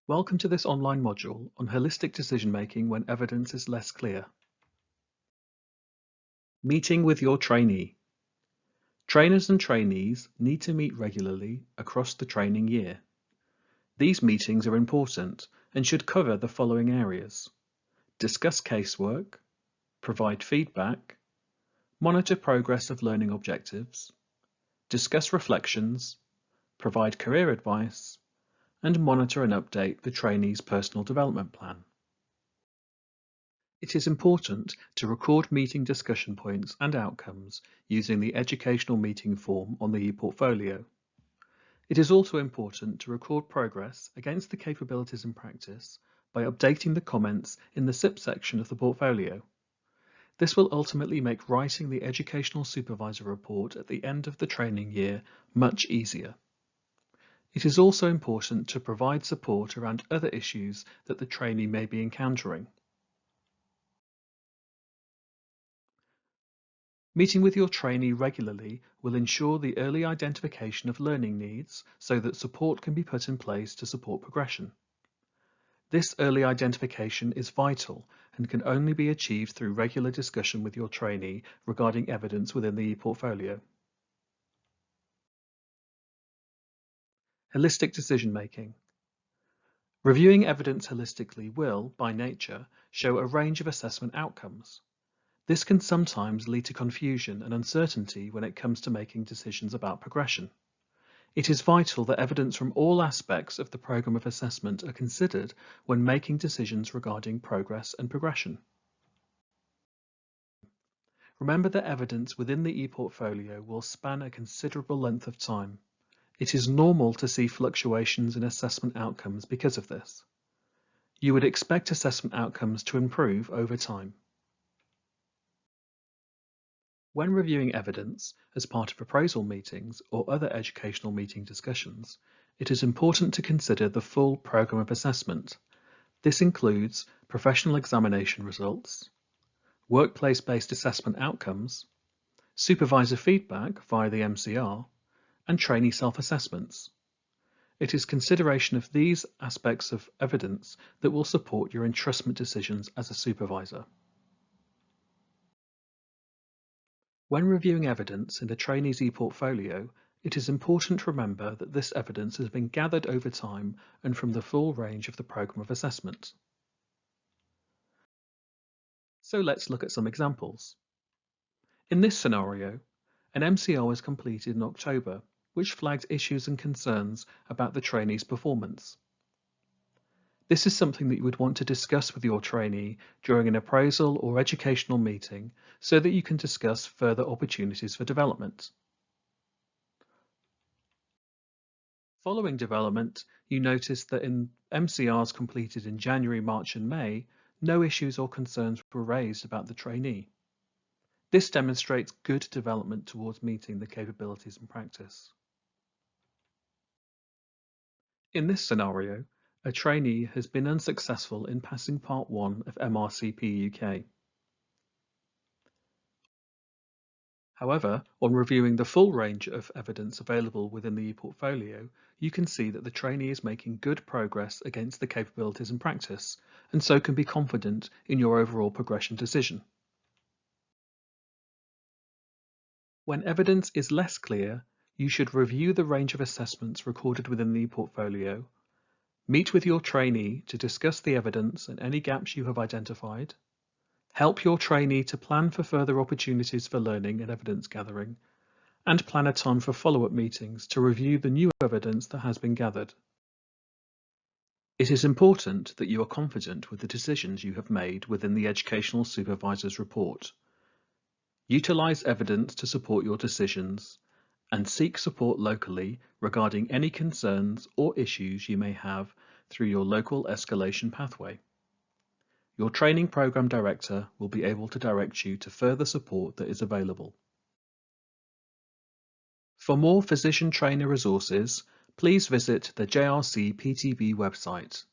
Welcome to this online module on holistic decision-making when evidence is less clear. Meeting with your trainee. Trainers and trainees need to meet regularly across the training year. These meetings are important and should cover the following areas: discuss casework, provide feedback, monitor progress of learning objectives, discuss reflections, provide career advice, and monitor and update the trainee's personal development plan. It is important to record meeting discussion points and outcomes using the educational meeting form on the ePortfolio. It is also important to record progress against the capabilities in practice by updating the comments in the SIP section of the portfolio. This will ultimately make writing the Educational Supervisor report at the end of the training year much easier. It is also important to provide support around other issues that the trainee may be encountering. Meeting with your trainee regularly will ensure the early identification of learning needs so that support can be put in place to support progression. This early identification is vital and can only be achieved through regular discussion with your trainee regarding evidence within the ePortfolio. Holistic decision-making. Reviewing evidence holistically will, by nature, show a range of assessment outcomes. This can sometimes lead to confusion and uncertainty when it comes to making decisions about progression. It is vital that evidence from all aspects of the programme of assessment are considered when making decisions regarding progress and progression. Remember that evidence within the ePortfolio will span a considerable length of time. It is normal to see fluctuations in assessment outcomes because of this. You would expect assessment outcomes to improve over time. When reviewing evidence as part of appraisal meetings or other educational meeting discussions, it is important to consider the full programme of assessment. This includes professional examination results, workplace-based assessment outcomes, supervisor feedback via the MCR, and trainee self-assessments. It is consideration of these aspects of evidence that will support your entrustment decisions as a supervisor. When reviewing evidence in the trainee's ePortfolio, it is important to remember that this evidence has been gathered over time and from the full range of the programme of assessment. So let's look at some examples. In this scenario, an MCR was completed in October, which flagged issues and concerns about the trainee's performance. This is something that you would want to discuss with your trainee during an appraisal or educational meeting so that you can discuss further opportunities for development. Following development, you notice that in MCRs completed in January, March and May, no issues or concerns were raised about the trainee. This demonstrates good development towards meeting the capabilities in practice. In this scenario, a trainee has been unsuccessful in passing Part 1 of MRCP UK. However, on reviewing the full range of evidence available within the ePortfolio, you can see that the trainee is making good progress against the capabilities in practice, and so can be confident in your overall progression decision. When evidence is less clear, you should review the range of assessments recorded within the ePortfolio, meet with your trainee to discuss the evidence and any gaps you have identified, help your trainee to plan for further opportunities for learning and evidence gathering, and plan a time for follow-up meetings to review the new evidence that has been gathered. It is important that you are confident with the decisions you have made within the Educational Supervisor's report. Utilise evidence to support your decisions and seek support locally regarding any concerns or issues you may have through your local escalation pathway. Your training program director will be able to direct you to further support that is available. For more physician trainer resources, please visit the JRC PTB website.